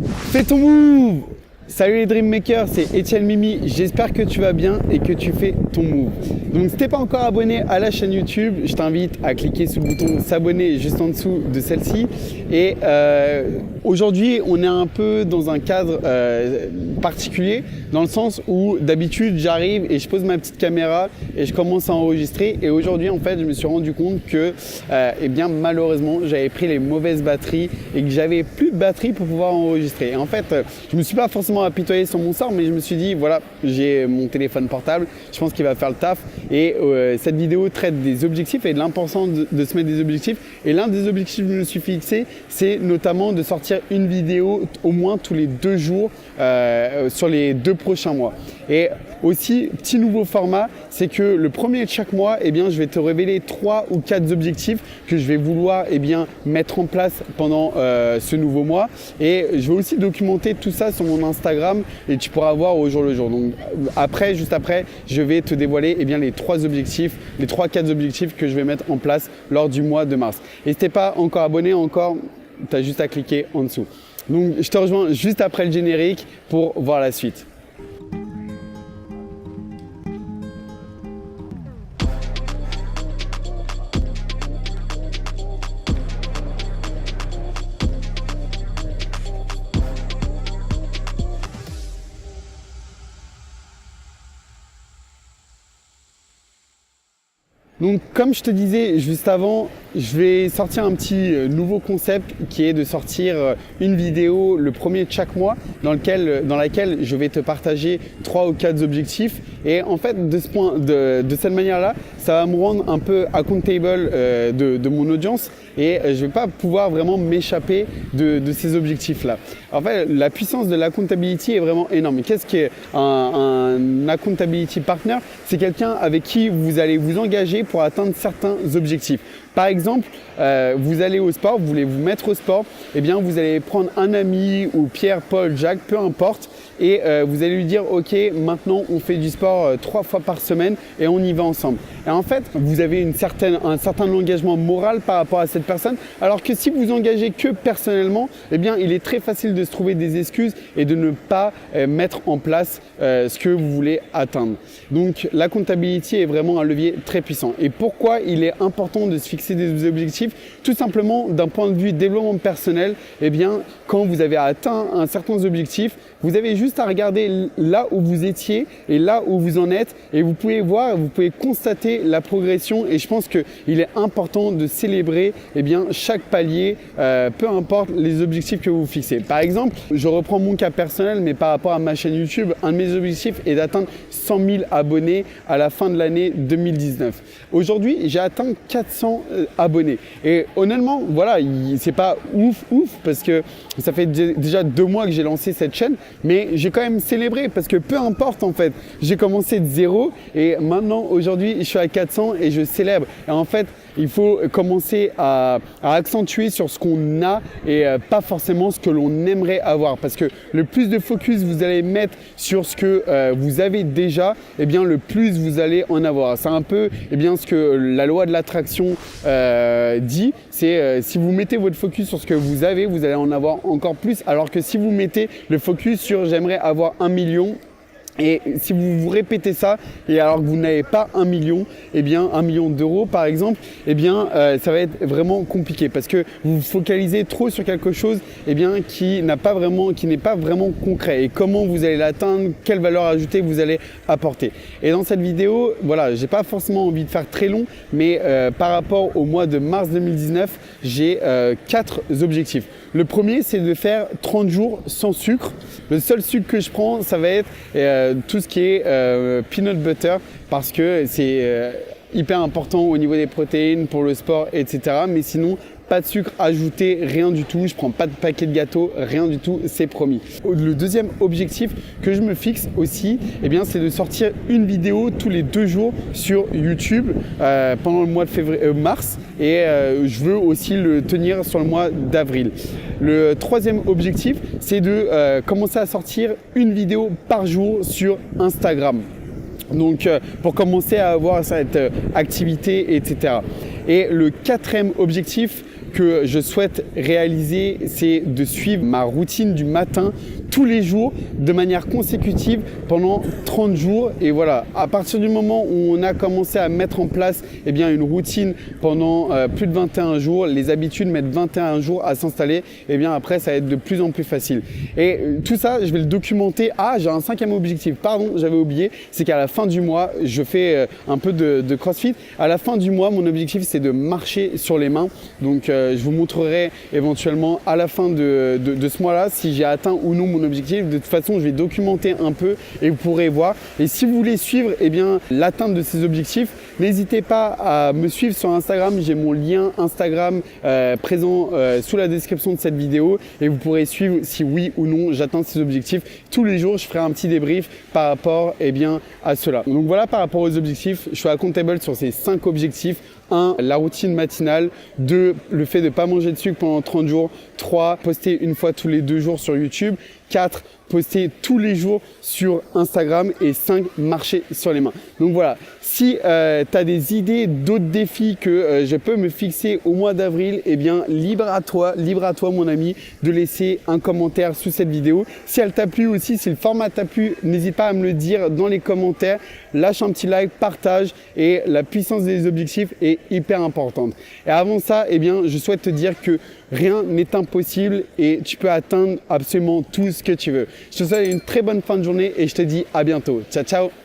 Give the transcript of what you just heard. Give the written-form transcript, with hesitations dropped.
Fais ton move! Salut les Dreammakers, c'est Etienne Mimi, j'espère que tu vas bien et que tu fais ton move. Donc si t'es pas encore abonné à la chaîne YouTube, je t'invite à cliquer sur le bouton s'abonner juste en dessous de celle-ci. Et aujourd'hui, on est un peu dans un cadre particulier, dans le sens où d'habitude j'arrive et je pose ma petite caméra et je commence à enregistrer. Et aujourd'hui, en fait, je me suis rendu compte que eh bien, malheureusement, j'avais pris les mauvaises batteries et que j'avais plus de batterie pour pouvoir enregistrer. Et en fait, je me suis pas forcément apitoyé sur mon sort, mais je me suis dit voilà, j'ai mon téléphone portable, je pense qu'il va faire le taf. Et cette vidéo traite des objectifs et de l'importance de se mettre des objectifs. Et l'un des objectifs que je me suis fixé, c'est notamment de sortir une vidéo au moins tous les 2 jours sur les 2 prochains mois. Et aussi, petit nouveau format, c'est que le premier de chaque mois, eh bien, je vais te révéler 3 ou 4 objectifs que je vais vouloir eh bien, mettre en place pendant ce nouveau mois. Et je vais aussi documenter tout ça sur mon Instagram et tu pourras voir au jour le jour. Donc après, juste après, je vais te dévoiler eh bien, les 3 objectifs, les 3-4 objectifs que je vais mettre en place lors du mois de mars. Et si t'es pas encore abonné, tu as juste à cliquer en dessous. Donc je te rejoins juste après le générique pour voir la suite. Donc comme je te disais juste avant, je vais sortir un petit nouveau concept qui est de sortir une vidéo le premier de chaque mois dans laquelle je vais te partager 3 ou 4 objectifs. Et en fait, de cette manière-là, ça va me rendre un peu accountable de mon audience et je ne vais pas pouvoir vraiment m'échapper de ces objectifs-là. En fait, la puissance de l'accountability est vraiment énorme. Qu'est-ce qu'est un accountability partner? C'est quelqu'un avec qui vous allez vous engager pour atteindre certains objectifs. Par exemple, vous allez au sport, vous voulez vous mettre au sport, eh bien vous allez prendre un ami ou Pierre, Paul, Jacques, peu importe, et vous allez lui dire ok, maintenant on fait du sport 3 fois par semaine et on y va ensemble. Et en fait, vous avez un certain engagement moral par rapport à cette personne, alors que si vous engagez que personnellement, eh bien il est très facile de se trouver des excuses et de ne pas mettre en place ce que vous voulez atteindre. Donc la comptabilité est vraiment un levier très puissant. Et pourquoi il est important de se fixer des objectifs? Tout simplement d'un point de vue développement personnel, eh bien quand vous avez atteint un certain objectif, vous avez juste à regarder là où vous étiez et là où vous en êtes et vous pouvez voir, vous pouvez constater la progression. Et je pense qu'il est important de célébrer eh bien, chaque palier, peu importe les objectifs que vous fixez. Par exemple, je reprends mon cas personnel, mais par rapport à ma chaîne YouTube, un de mes objectifs est d'atteindre 100 000 abonnés à la fin de l'année 2019. Aujourd'hui, j'ai atteint 400 abonnés. Et honnêtement, voilà, c'est pas ouf parce que ça fait déjà 2 mois que j'ai lancé cette chaîne, mais j'ai quand même célébré parce que peu importe en fait, j'ai commencé de 0 et maintenant aujourd'hui je suis à 400 et je célèbre. Et en fait, il faut commencer à accentuer sur ce qu'on a et pas forcément ce que l'on aimerait avoir, parce que le plus de focus vous allez mettre sur ce que vous avez déjà, eh bien le plus vous allez en avoir. C'est un peu eh bien, ce que la loi de l'attraction dit, c'est si vous mettez votre focus sur ce que vous avez, vous allez en avoir encore plus, alors que si vous mettez le focus sur j'aimerais avoir 1 million, et si vous vous répétez ça, et alors que vous n'avez pas 1 million, eh bien 1 million d'euros par exemple, eh bien ça va être vraiment compliqué parce que vous vous focalisez trop sur quelque chose eh bien, qui n'est pas vraiment concret. Et comment vous allez l'atteindre, quelle valeur ajoutée vous allez apporter. Et dans cette vidéo, voilà, j'ai pas forcément envie de faire très long, mais par rapport au mois de mars 2019, j'ai 4 objectifs. Le premier, c'est de faire 30 jours sans sucre. Le seul sucre que je prends, ça va être tout ce qui est peanut butter parce que c'est hyper important au niveau des protéines pour le sport, etc. Mais sinon, pas de sucre ajouté, rien du tout. Je prends pas de paquet de gâteaux, rien du tout, c'est promis. Le deuxième objectif que je me fixe aussi, eh bien, c'est de sortir une vidéo tous les 2 jours sur YouTube pendant le mois de mars et je veux aussi le tenir sur le mois d'avril. Le troisième objectif, c'est de commencer à sortir une vidéo par jour sur Instagram. Donc pour commencer à avoir cette activité, etc. Et le quatrième objectif que je souhaite réaliser, c'est de suivre ma routine du matin tous les jours de manière consécutive pendant 30 jours. Et voilà, à partir du moment où on a commencé à mettre en place une routine pendant plus de 21 jours, les habitudes mettent 21 jours à s'installer, après ça va être de plus en plus facile. Et tout ça, je vais le documenter. Ah, j'ai un 5e objectif, pardon, j'avais oublié, c'est qu'à la fin du mois, je fais un peu de CrossFit. À la fin du mois, mon objectif, c'est de marcher sur les mains. Donc, je vous montrerai éventuellement à la fin de ce mois-là si j'ai atteint ou non mon objectif. De toute façon, je vais documenter un peu et vous pourrez voir. Et si vous voulez suivre l'atteinte de ces objectifs, n'hésitez pas à me suivre sur Instagram. J'ai mon lien Instagram présent sous la description de cette vidéo et vous pourrez suivre si oui ou non j'atteins ces objectifs. Tous les jours, je ferai un petit débrief par rapport à cela. Donc voilà, par rapport aux objectifs, je suis accountable sur ces 5 objectifs. 1. La routine matinale. 2. Le fait de ne pas manger de sucre pendant 30 jours. 3. Poster une fois tous les 2 jours sur YouTube. 4. Poster tous les jours sur Instagram. Et 5. Marcher sur les mains. Donc voilà, si tu as des idées d'autres défis que je peux me fixer au mois d'avril, libre à toi mon ami de laisser un commentaire sous cette vidéo. Si elle t'a plu aussi, si le format t'a plu, n'hésite pas à me le dire dans les commentaires. Lâche un petit like, partage, et la puissance des objectifs est hyper importante. Et avant ça, je souhaite te dire que rien n'est impossible et tu peux atteindre absolument tout ce que tu veux. Je te souhaite une très bonne fin de journée et je te dis à bientôt. Ciao, ciao!